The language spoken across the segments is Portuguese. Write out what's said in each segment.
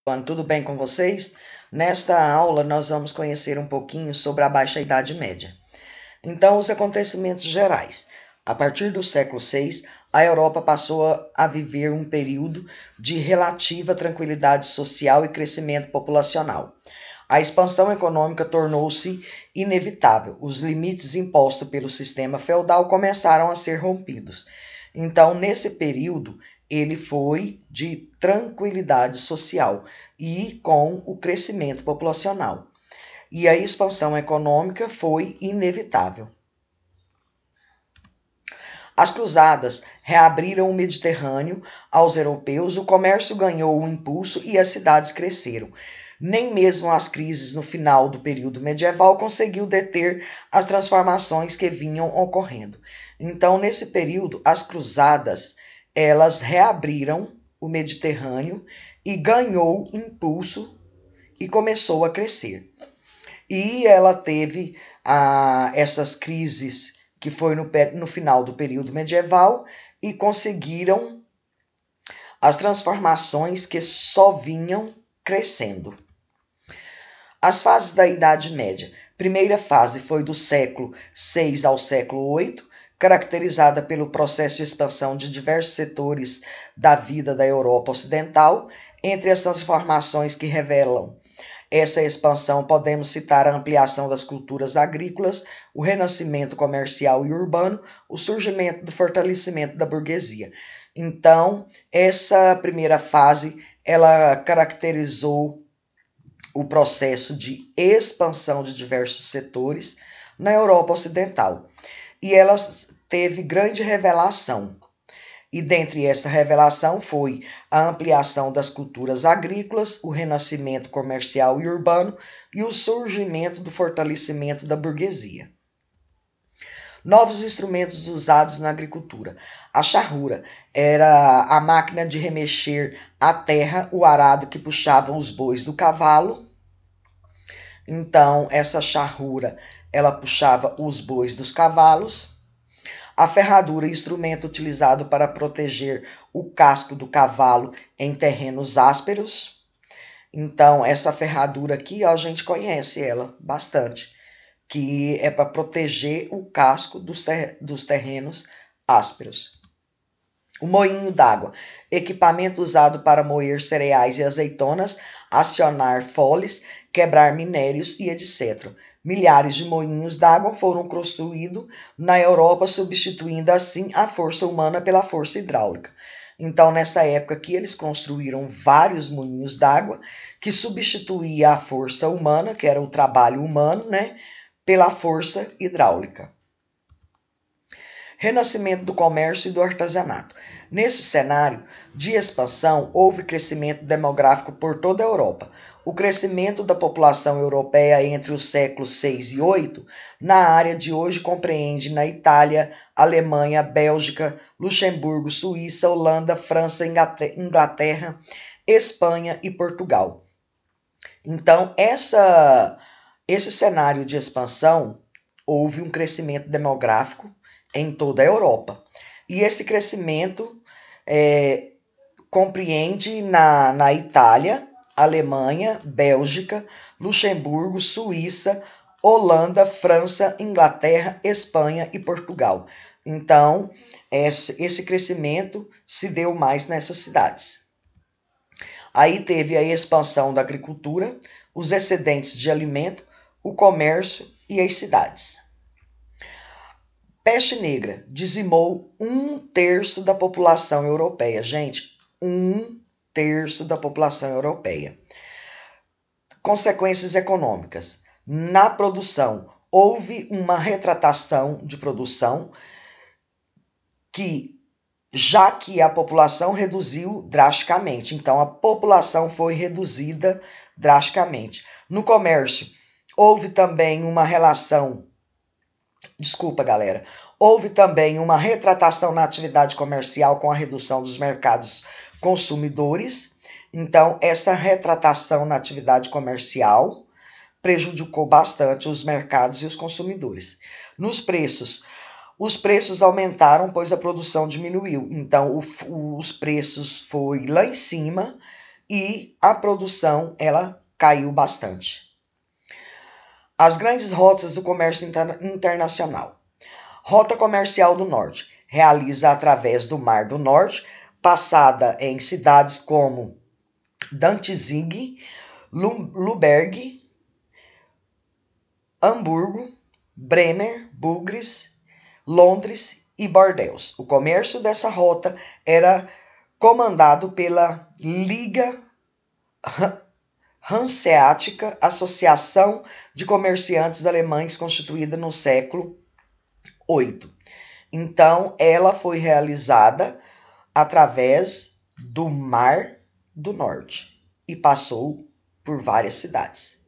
Tudo bem com vocês? Nesta aula, nós vamos conhecer um pouquinho sobre a Baixa Idade Média. Então, os acontecimentos gerais. A partir do século VI, a Europa passou a viver um período de relativa tranquilidade social e crescimento populacional. A expansão econômica tornou-se inevitável. Os limites impostos pelo sistema feudal começaram a ser rompidos. Então, nesse período, ele foi de tranquilidade social e com o crescimento populacional. E a expansão econômica foi inevitável. As cruzadas reabriram o Mediterrâneo aos europeus, o comércio ganhou um impulso e as cidades cresceram. Nem mesmo as crises no final do período medieval conseguiu deter as transformações que vinham ocorrendo. Então, nesse período, as cruzadas, elas reabriram o Mediterrâneo e ganhou impulso e começou a crescer. E ela teve essas crises que foi no final do período medieval e conseguiram as transformações que só vinham crescendo. As fases da Idade Média. Primeira fase foi do século VI ao século VIII, caracterizada pelo processo de expansão de diversos setores da vida da Europa Ocidental. Entre as transformações que revelam essa expansão, podemos citar a ampliação das culturas agrícolas, o renascimento comercial e urbano, o surgimento do fortalecimento da burguesia. Então, essa primeira fase, ela caracterizou o processo de expansão de diversos setores na Europa Ocidental. E ela teve grande revelação. E dentre essa revelação foi a ampliação das culturas agrícolas, o renascimento comercial e urbano e o surgimento do fortalecimento da burguesia. Novos instrumentos usados na agricultura. A charrua era a máquina de remexer a terra, o arado que puxava os bois do cavalo. Então, essa charrua, ela puxava os bois dos cavalos. A ferradura, instrumento utilizado para proteger o casco do cavalo em terrenos ásperos. Então, essa ferradura aqui, ó, a gente conhece ela bastante, que é para proteger o casco dos terrenos ásperos. O moinho d'água, equipamento usado para moer cereais e azeitonas, acionar foles, quebrar minérios e etc. Milhares de moinhos d'água foram construídos na Europa, substituindo assim a força humana pela força hidráulica. Então, nessa época aqui, eles construíram vários moinhos d'água que substituía a força humana, que era o trabalho humano, né, pela força hidráulica. Renascimento do comércio e do artesanato. Nesse cenário de expansão, houve crescimento demográfico por toda a Europa. O crescimento da população europeia entre os séculos 6 e 8, na área de hoje, compreende na Itália, Alemanha, Bélgica, Luxemburgo, Suíça, Holanda, França, Inglaterra, Espanha e Portugal. Então, esse cenário de expansão, houve um crescimento demográfico em toda a Europa. E esse crescimento compreende na Itália, Alemanha, Bélgica, Luxemburgo, Suíça, Holanda, França, Inglaterra, Espanha e Portugal. Então, esse crescimento se deu mais nessas cidades. Aí teve a expansão da agricultura, os excedentes de alimento, o comércio e as cidades. Peste negra dizimou 1/3 da população europeia. Gente, 1/3 da população europeia. Consequências econômicas. Na produção, houve uma retratação de produção já que a população reduziu drasticamente. Então, a população foi reduzida drasticamente. No comércio, houve também uma relação. Desculpa, galera. Houve também uma retratação na atividade comercial com a redução dos mercados consumidores. Então, essa retratação na atividade comercial prejudicou bastante os mercados e os consumidores. Nos preços, os preços aumentaram, pois a produção diminuiu. Então, os preços foi lá em cima e a produção ela caiu bastante. As grandes rotas do comércio internacional. Rota Comercial do Norte. Realiza através do Mar do Norte, passada em cidades como Danzig, Luberg, Hamburgo, Bremer, Bugres, Londres e Bordeaux. O comércio dessa rota era comandado pela Liga Hanseática, Associação de Comerciantes Alemães, constituída no século VIII. Então, ela foi realizada através do Mar do Norte e passou por várias cidades.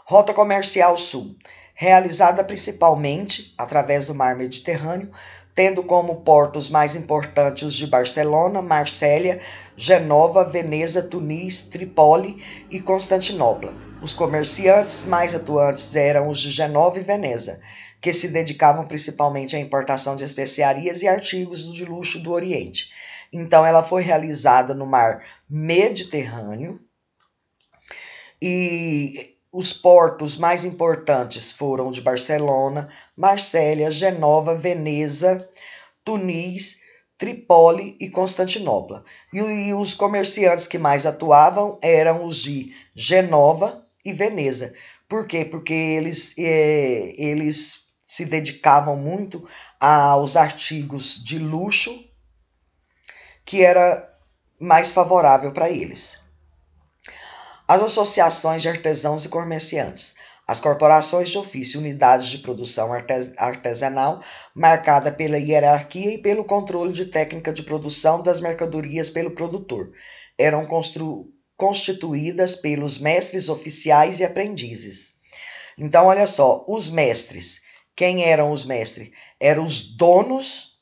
Rota Comercial Sul, realizada principalmente através do Mar Mediterrâneo, tendo como portos mais importantes os de Barcelona, Marsella, Genova, Veneza, Tunis, Trípoli e Constantinopla. Os comerciantes mais atuantes eram os de Genova e Veneza, que se dedicavam principalmente à importação de especiarias e artigos de luxo do Oriente. Então, ela foi realizada no Mar Mediterrâneo e os portos mais importantes foram de Barcelona, Marsella, Genova, Veneza, Tunis, Trípoli e Constantinopla. E os comerciantes que mais atuavam eram os de Genova e Veneza. Por quê? Porque eles se dedicavam muito aos artigos de luxo, que era mais favorável para eles. As associações de artesãos e comerciantes. As corporações de ofício, unidades de produção artesanal, marcada pela hierarquia e pelo controle de técnica de produção das mercadorias pelo produtor. Eram constituídas pelos mestres oficiais e aprendizes. Então, olha só, os mestres. Quem eram os mestres? Eram os donos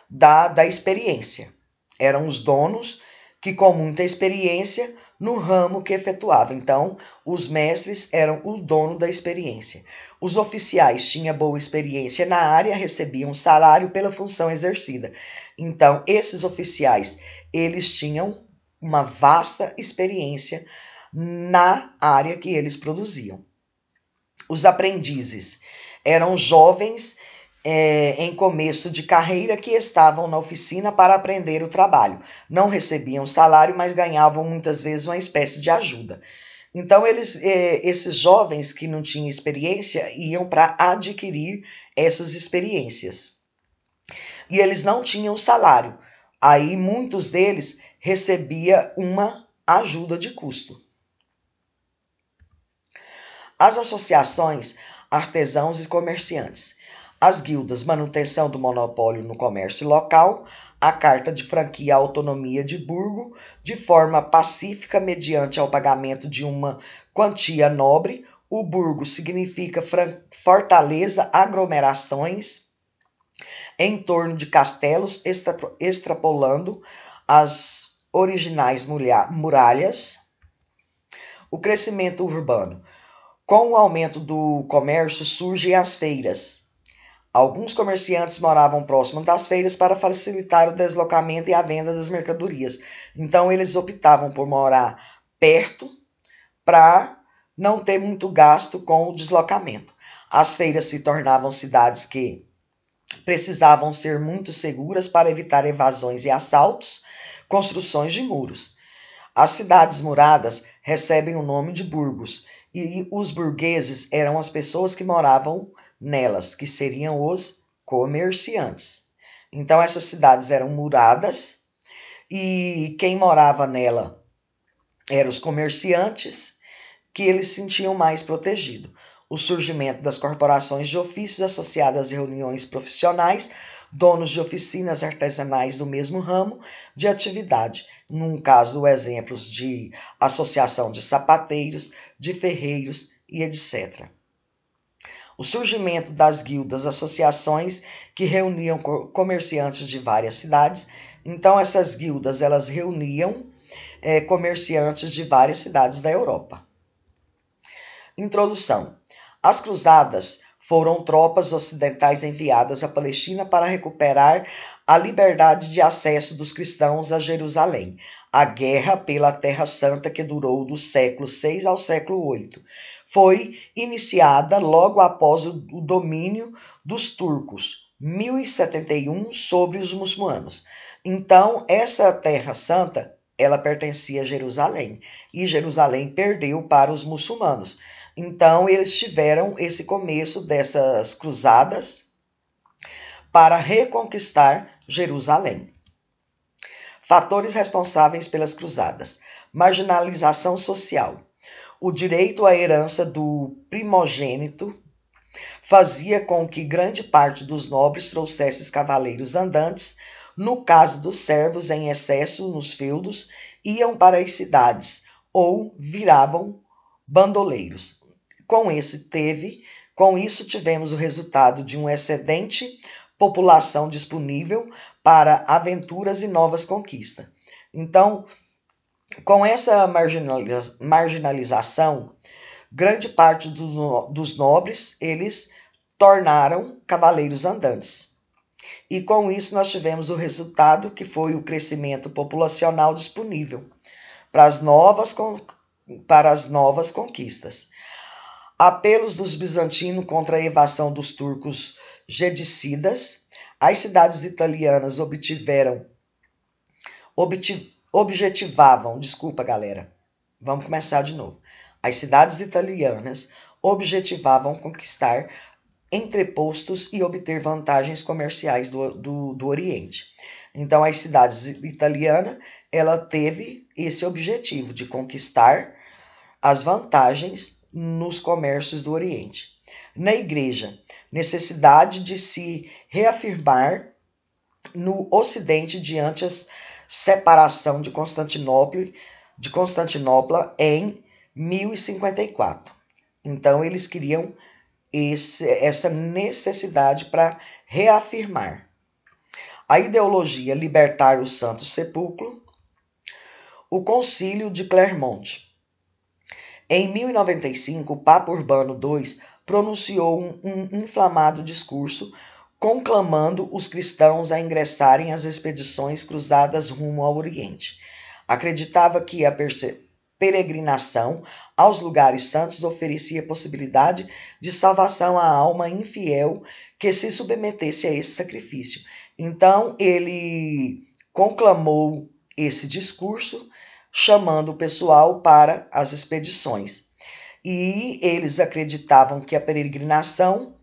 da experiência. Eram os donos que, com muita experiência, no ramo que efetuava. Então, os mestres eram o dono da experiência. Os oficiais tinham boa experiência na área, recebiam salário pela função exercida. Então, esses oficiais, eles tinham uma vasta experiência na área que eles produziam. Os aprendizes eram jovens em começo de carreira que estavam na oficina para aprender o trabalho. Não recebiam salário, mas ganhavam muitas vezes uma espécie de ajuda. Então, esses jovens que não tinham experiência iam para adquirir essas experiências. E eles não tinham salário. Aí, muitos deles recebiam uma ajuda de custo. As associações, artesãos e comerciantes. As guildas, manutenção do monopólio no comércio local, a carta de franquia autonomia de burgo, de forma pacífica mediante ao pagamento de uma quantia nobre. O burgo significa fortaleza, aglomerações em torno de castelos, extrapolando as originais muralhas. O crescimento urbano. Com o aumento do comércio surgem as feiras. Alguns comerciantes moravam próximo das feiras para facilitar o deslocamento e a venda das mercadorias. Então, eles optavam por morar perto para não ter muito gasto com o deslocamento. As feiras se tornavam cidades que precisavam ser muito seguras para evitar evasões e assaltos, construções de muros. As cidades muradas recebem o nome de burgos, e os burgueses eram as pessoas que moravam nelas, que seriam os comerciantes. Então, essas cidades eram muradas e quem morava nela eram os comerciantes, que eles se sentiam mais protegidos. O surgimento das corporações de ofícios associadas a reuniões profissionais, donos de oficinas artesanais do mesmo ramo de atividade. Num caso, exemplos de associação de sapateiros, de ferreiros e etc. O surgimento das guildas, associações que reuniam comerciantes de várias cidades. Então, essas guildas, elas reuniam comerciantes de várias cidades da Europa. Introdução. As cruzadas foram tropas ocidentais enviadas à Palestina para recuperar a liberdade de acesso dos cristãos a Jerusalém, a guerra pela Terra Santa que durou do século VI ao século VIII. Foi iniciada logo após o domínio dos turcos, 1071, sobre os muçulmanos. Então, essa Terra Santa, ela pertencia a Jerusalém, e Jerusalém perdeu para os muçulmanos. Então, eles tiveram esse começo dessas cruzadas para reconquistar Jerusalém. Fatores responsáveis pelas cruzadas: marginalização social. O direito à herança do primogênito fazia com que grande parte dos nobres trouxesse cavaleiros andantes. No caso dos servos em excesso nos feudos, iam para as cidades ou viravam bandoleiros. Com isso tivemos o resultado de um excedente população disponível para aventuras e novas conquistas. Então, com essa marginalização, grande parte dos nobres, eles tornaram cavaleiros andantes. E com isso nós tivemos o resultado que foi o crescimento populacional disponível para as novas conquistas. Apelos dos bizantinos contra a evasão dos turcos gedicidas. As cidades italianas As cidades italianas objetivavam conquistar entrepostos e obter vantagens comerciais do Oriente. Então, as cidades italianas, ela teve esse objetivo de conquistar as vantagens nos comércios do Oriente. Na Igreja, necessidade de se reafirmar no Ocidente diante a separação de Constantinopla em 1054. Então, eles queriam essa necessidade para reafirmar. A ideologia libertar o Santo Sepulcro. O Concílio de Clermont. Em 1095, o Papa Urbano II pronunciou um inflamado discurso conclamando os cristãos a ingressarem às expedições cruzadas rumo ao Oriente. Acreditava que a peregrinação aos lugares santos oferecia possibilidade de salvação à alma infiel que se submetesse a esse sacrifício. Então, ele conclamou esse discurso, chamando o pessoal para as expedições. E eles acreditavam que a peregrinação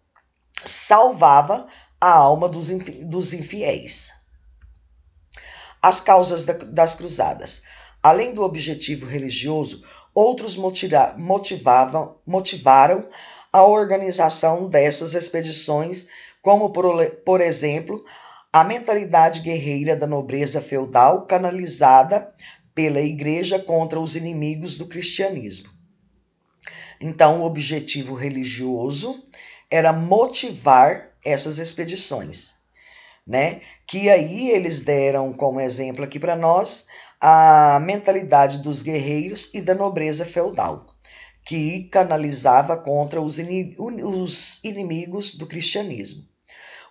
salvava a alma dos infiéis. As causas das cruzadas. Além do objetivo religioso, outros motivaram a organização dessas expedições, como, por exemplo, a mentalidade guerreira da nobreza feudal canalizada pela Igreja contra os inimigos do cristianismo. Então, o objetivo religioso era motivar essas expedições, né? Que aí eles deram como exemplo aqui para nós a mentalidade dos guerreiros e da nobreza feudal, que canalizava contra os inimigos do cristianismo.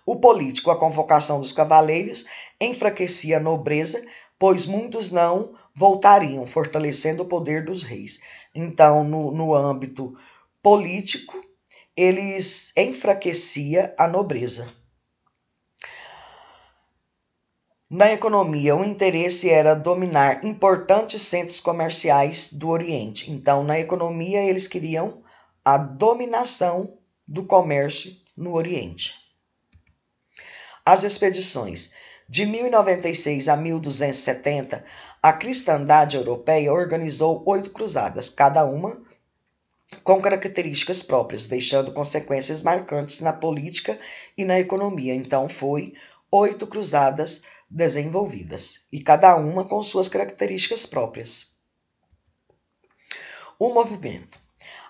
O político, a convocação dos cavaleiros, enfraquecia a nobreza, pois muitos não voltariam, fortalecendo o poder dos reis. Então, no âmbito político, eles enfraqueciam a nobreza. Na economia, o interesse era dominar importantes centros comerciais do Oriente. Então, na economia, eles queriam a dominação do comércio no Oriente. As expedições. De 1096 a 1270, a cristandade europeia organizou 8 cruzadas, cada uma com características próprias, deixando consequências marcantes na política e na economia. Então, foi 8 cruzadas desenvolvidas, e cada uma com suas características próprias. O movimento.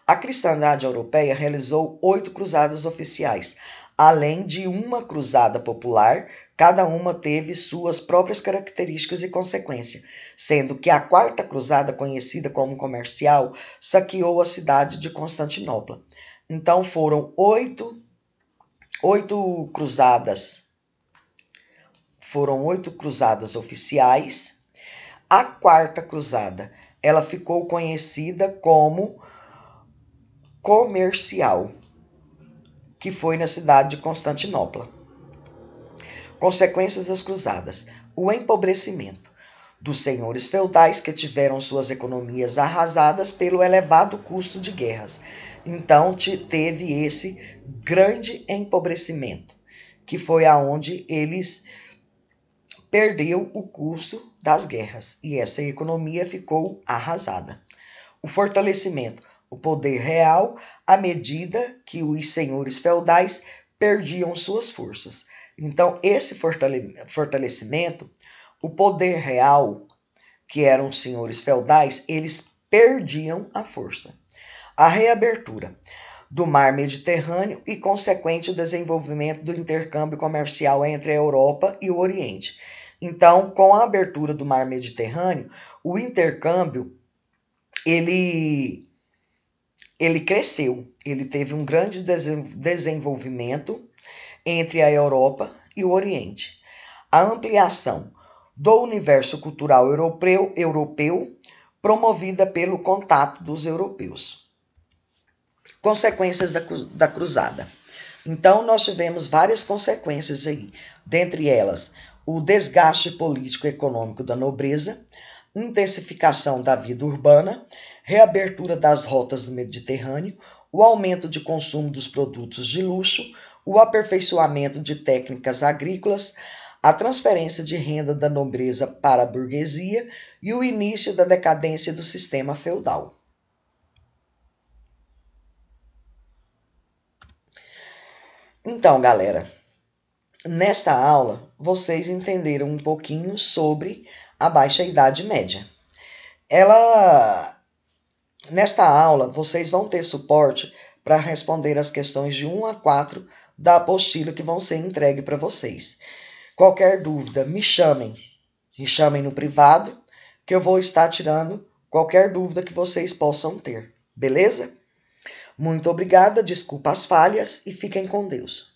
A cristandade europeia realizou 8 cruzadas oficiais, além de uma cruzada popular. Cada uma teve suas próprias características e consequências, sendo que a quarta cruzada, conhecida como comercial, saqueou a cidade de Constantinopla. Então foram oito cruzadas foram 8 cruzadas oficiais. A quarta cruzada, ela ficou conhecida como comercial, que foi na cidade de Constantinopla. Consequências das cruzadas: o empobrecimento dos senhores feudais, que tiveram suas economias arrasadas pelo elevado custo de guerras. Então teve esse grande empobrecimento, que foi aonde eles perdeu o custo das guerras e essa economia ficou arrasada. O fortalecimento, o poder real, à medida que os senhores feudais perdiam suas forças. Então, esse fortalecimento, o poder real, que eram os senhores feudais, eles perdiam a força. A reabertura do mar Mediterrâneo e consequente desenvolvimento do intercâmbio comercial entre a Europa e o Oriente. Então, com a abertura do mar Mediterrâneo, o intercâmbio ele cresceu, ele teve um grande desenvolvimento entre a Europa e o Oriente. A ampliação do universo cultural europeu promovida pelo contato dos europeus. Consequências da cruzada. Então, nós tivemos várias consequências aí, dentre elas, o desgaste político e econômico da nobreza, intensificação da vida urbana, reabertura das rotas do Mediterrâneo, o aumento de consumo dos produtos de luxo, o aperfeiçoamento de técnicas agrícolas, a transferência de renda da nobreza para a burguesia e o início da decadência do sistema feudal. Então, galera, nesta aula vocês entenderam um pouquinho sobre a Baixa Idade Média. Nesta aula, vocês vão ter suporte para responder as questões de 1 a 4 da apostila que vão ser entregue para vocês. Qualquer dúvida, me chamem no privado, que eu vou estar tirando qualquer dúvida que vocês possam ter, beleza? Muito obrigada, desculpa as falhas e fiquem com Deus.